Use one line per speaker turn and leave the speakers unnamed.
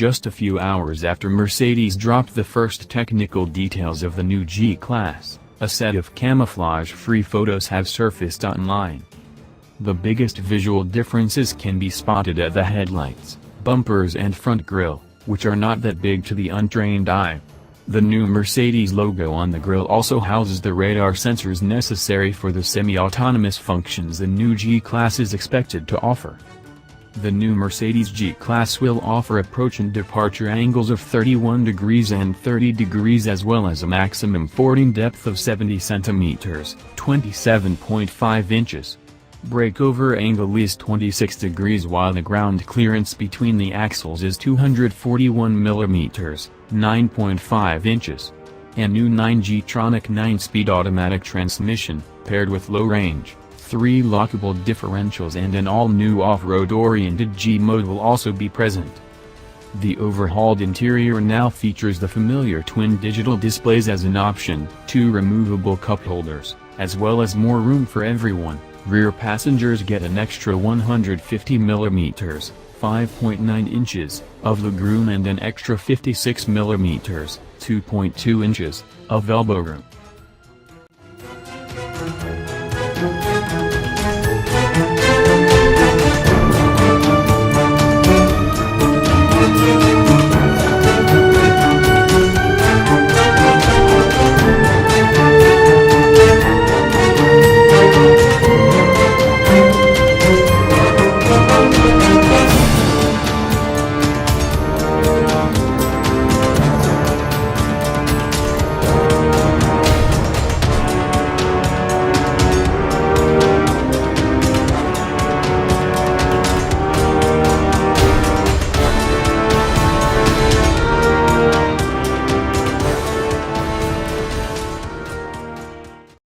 just a few hours after Mercedes dropped the first technical details of the new G-Class, a set of camouflage-free photos have surfaced online. The biggest visual differences can be spotted at the headlights, bumpers and front grille, which are not that big to the untrained eye. The new Mercedes logo on the grille also houses the radar sensors necessary for the semi-autonomous functions the new G-Class is expected to offer. The new Mercedes G-Class will offer approach and departure angles of 31 degrees and 30 degrees as well as a maximum fording depth of 70 centimeters, 27.5 inches. Breakover angle is 26 degrees while the ground clearance between the axles is 241 millimeters, 9.5 inches. A new 9G-tronic 9-speed automatic transmission, paired with low-range, 3 lockable differentials and an all-new off-road-oriented G mode will also be present. The overhauled interior now features the familiar twin digital displays as an option, 2 removable cup holders, as well as more room for everyone. Rear passengers get an extra 150 mm, 5.9 inches, of legroom and an extra 56 mm, 2.2 inches, of elbow room.